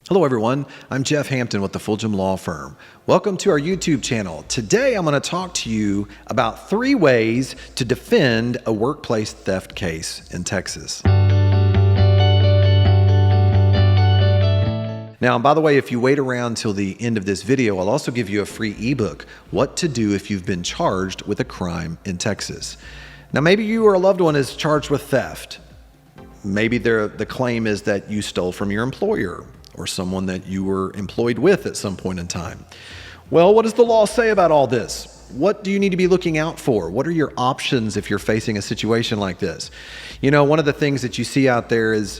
Hello everyone, I'm Jeff Hampton with the Fulgham Law Firm. Welcome to our YouTube channel. Today I'm going to talk to you about 3 ways to defend a workplace theft case in Texas. Now, by the way, if you wait around till the end of this video, I'll also give you a free ebook, What to Do If You've Been Charged with a Crime in Texas. Now, maybe you or a loved one is charged with theft. Maybe the claim is that you stole from your employer or someone that you were employed with at some point in time. Well, what does the law say about all this? What do you need to be looking out for? What are your options if you're facing a situation like this? You know, one of the things that you see out there is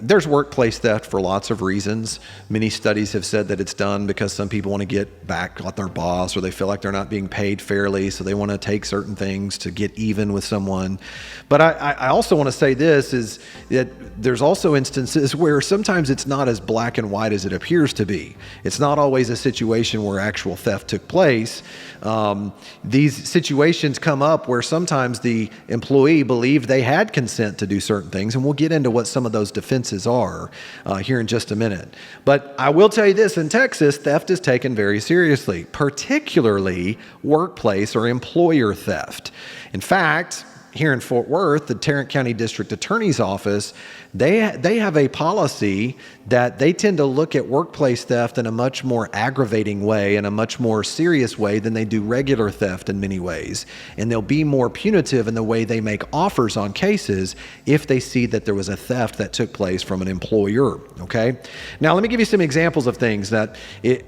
there's workplace theft for lots of reasons. Many studies have said that it's done because some people want to get back at their boss, or they feel like they're not being paid fairly, so they want to take certain things to get even with someone. But I also want to say this, is that there's also instances where sometimes it's not as black and white as it appears to be. It's not always a situation where actual theft took place. These situations come up where sometimes the employee believed they had consent to do certain things, and we'll get into what some of those defenses are here in just a minute. But I will tell you this, in Texas, theft is taken very seriously, particularly workplace or employer theft. In fact, here in Fort Worth, the Tarrant County District Attorney's Office, they have a policy that they tend to look at workplace theft in a much more aggravating way, in a much more serious way than they do regular theft in many ways. And they'll be more punitive in the way they make offers on cases if they see that there was a theft that took place from an employer, okay? Now, let me give you some examples of things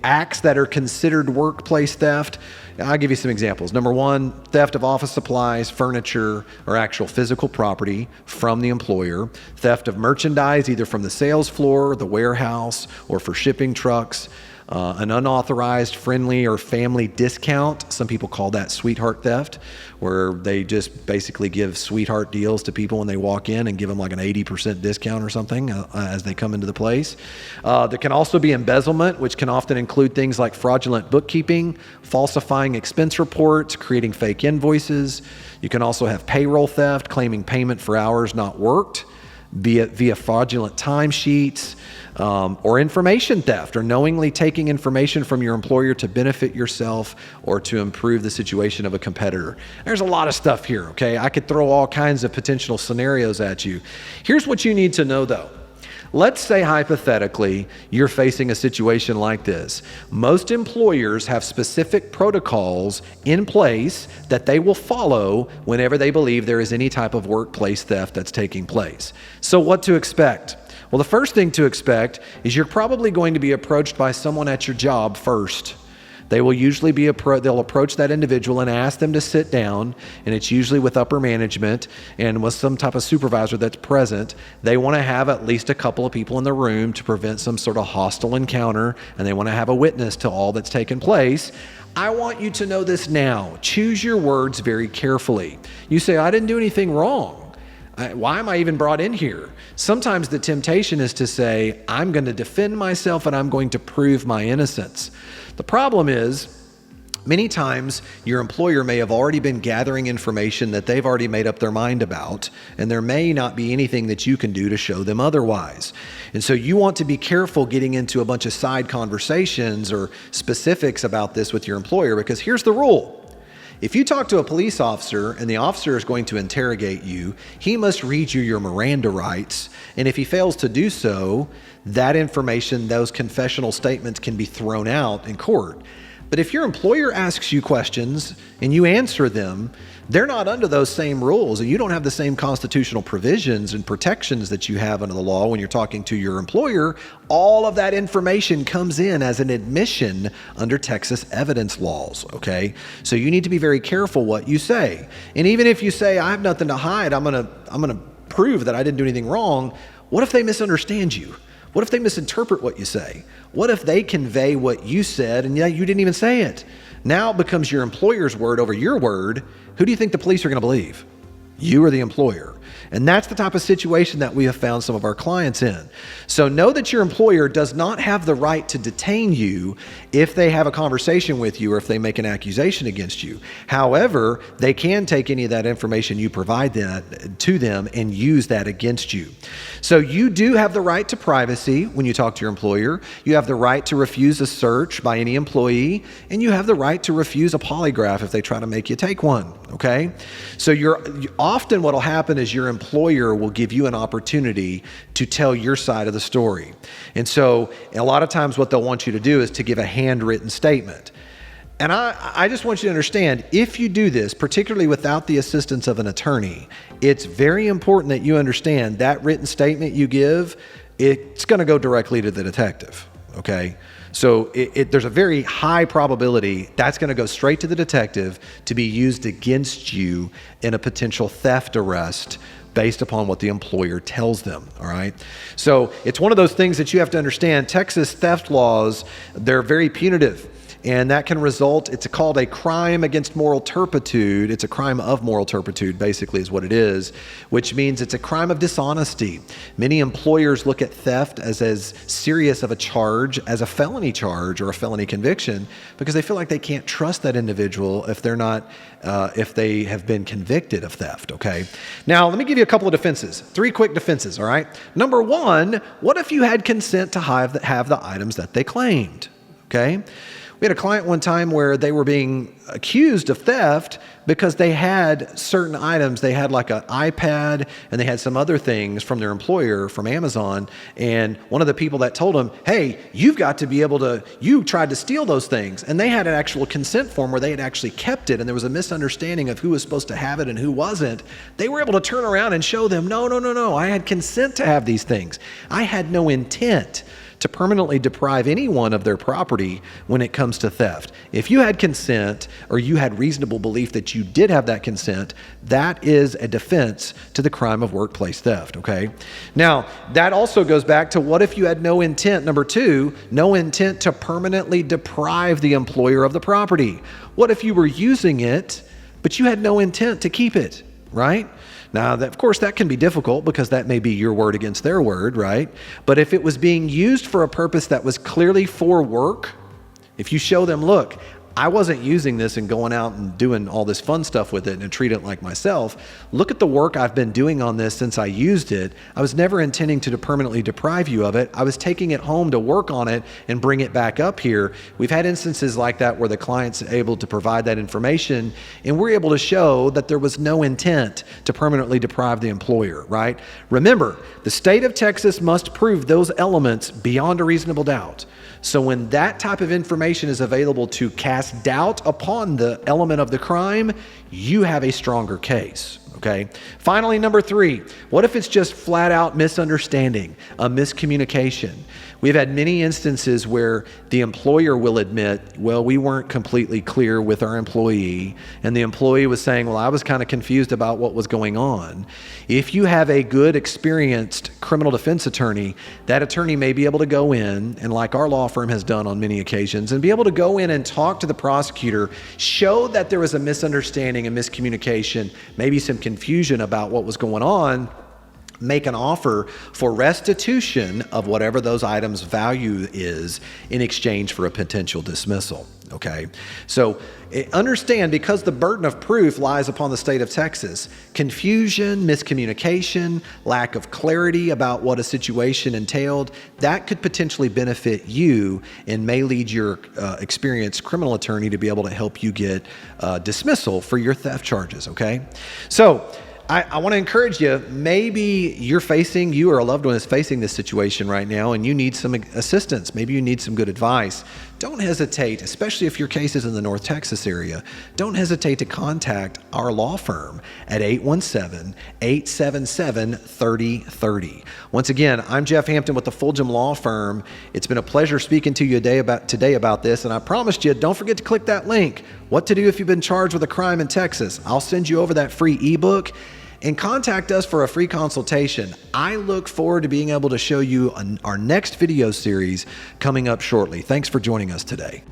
acts that are considered workplace theft. I'll give you some examples. Number 1, theft of office supplies, furniture, or actual physical property from the employer. Theft of merchandise, either from the sales floor, the warehouse, or for shipping trucks. An unauthorized friendly or family discount. Some people call that sweetheart theft, where they just basically give sweetheart deals to people when they walk in and give them like an 80% discount or something as they come into the place. There can also be embezzlement, which can often include things like fraudulent bookkeeping, falsifying expense reports, creating fake invoices. You can also have payroll theft, claiming payment for hours not worked via fraudulent timesheets. Or information theft, or knowingly taking information from your employer to benefit yourself or to improve the situation of a competitor. There's a lot of stuff here, okay? I could throw all kinds of potential scenarios at you. Here's what you need to know though. Let's say hypothetically you're facing a situation like this. Most employers have specific protocols in place that they will follow whenever they believe there is any type of workplace theft that's taking place. So what to expect? Well, the first thing to expect is you're probably going to be approached by someone at your job first. They will usually they'll approach that individual and ask them to sit down, and it's usually with upper management and with some type of supervisor that's present. They want to have at least a couple of people in the room to prevent some sort of hostile encounter, and they want to have a witness to all that's taken place. I want you to know this now. Choose your words very carefully. You say, I didn't do anything wrong. Why am I even brought in here? Sometimes the temptation is to say, I'm going to defend myself and I'm going to prove my innocence. The problem is, many times your employer may have already been gathering information that they've already made up their mind about, and there may not be anything that you can do to show them otherwise. And so you want to be careful getting into a bunch of side conversations or specifics about this with your employer, because here's the rule. If you talk to a police officer and the officer is going to interrogate you, he must read you your Miranda rights. And if he fails to do so, that information, those confessional statements can be thrown out in court. But if your employer asks you questions and you answer them, they're not under those same rules, and you don't have the same constitutional provisions and protections that you have under the law when you're talking to your employer. All of that information comes in as an admission under Texas evidence laws, okay? So you need to be very careful what you say. And even if you say, I have nothing to hide, I'm gonna prove that I didn't do anything wrong, what if they misunderstand you? What if they misinterpret what you say? What if they convey what you said and you didn't even say it? Now it becomes your employer's word over your word. Who do you think the police are going to believe? You or the employer? And that's the type of situation that we have found some of our clients in. So know that your employer does not have the right to detain you if they have a conversation with you or if they make an accusation against you. However, they can take any of that information you provide to them and use that against you. So you do have the right to privacy when you talk to your employer. You have the right to refuse a search by any employee, and you have the right to refuse a polygraph if they try to make you take one, okay? So often what'll happen is your employer will give you an opportunity to tell your side of the story. And so a lot of times what they'll want you to do is to give a handwritten statement. And I just want you to understand, if you do this, particularly without the assistance of an attorney, it's very important that you understand that written statement you give, it's going to go directly to the detective, okay? So there's a very high probability that's going to go straight to the detective to be used against you in a potential theft arrest based upon what the employer tells them, all right? So it's one of those things that you have to understand. Texas theft laws, they're very punitive. And that can result, it's called a crime against moral turpitude. It's a crime of moral turpitude, basically, is what it is, which means it's a crime of dishonesty. Many employers look at theft as serious of a charge as a felony charge or a felony conviction because they feel like they can't trust that individual if they have been convicted of theft, okay? Now, let me give you a couple of defenses, 3 quick defenses, all right? Number 1, what if you had consent to have the items that they claimed, okay? We had a client one time where they were being accused of theft because they had certain items. They had like an iPad and they had some other things from their employer, from Amazon. And one of the people that told them, hey, you've got to be able to, you tried to steal those things. And they had an actual consent form where they had actually kept it and there was a misunderstanding of who was supposed to have it and who wasn't. They were able to turn around and show them, no, I had consent to have these things. I had no intent to permanently deprive anyone of their property when it comes to theft. If you had consent or you had reasonable belief that you did have that consent, that is a defense to the crime of workplace theft, okay? Now, that also goes back to what if you had no intent, number 2, no intent to permanently deprive the employer of the property? What if you were using it, but you had no intent to keep it, right? Now, of course, that can be difficult because that may be your word against their word, right? But if it was being used for a purpose that was clearly for work, if you show them, look, I wasn't using this and going out and doing all this fun stuff with it and treat it like myself. Look at the work I've been doing on this since I used it. I was never intending to permanently deprive you of it. I was taking it home to work on it and bring it back up here. We've had instances like that where the client's able to provide that information and we're able to show that there was no intent to permanently deprive the employer, right? Remember, the state of Texas must prove those elements beyond a reasonable doubt. So when that type of information is available to cast doubt upon the element of the crime, you have a stronger case, okay? Finally, number 3, what if it's just flat out misunderstanding, a miscommunication? We've had many instances where the employer will admit, well, we weren't completely clear with our employee, and the employee was saying, well, I was kind of confused about what was going on. If you have a good, experienced criminal defense attorney, that attorney may be able to go in, and like our law firm has done on many occasions, and be able to go in and talk to the prosecutor, show that there was a misunderstanding, a miscommunication, maybe some confusion about what was going on, make an offer for restitution of whatever those items' value is in exchange for a potential dismissal, okay? So understand, because the burden of proof lies upon the state of Texas, confusion, miscommunication, lack of clarity about what a situation entailed, that could potentially benefit you and may lead your experienced criminal attorney to be able to help you get dismissal for your theft charges, okay? So I want to encourage you, maybe you or a loved one is facing this situation right now and you need some assistance. Maybe you need some good advice. Don't hesitate, especially if your case is in the North Texas area, don't hesitate to contact our law firm at 817-877-3030. Once again, I'm Jeff Hampton with the Fulgham Law Firm. It's been a pleasure speaking to you today about this, and I promised you, don't forget to click that link, What to Do If You've Been Charged with a Crime in Texas. I'll send you over that free ebook. And contact us for a free consultation. I look forward to being able to show you our next video series coming up shortly. Thanks for joining us today.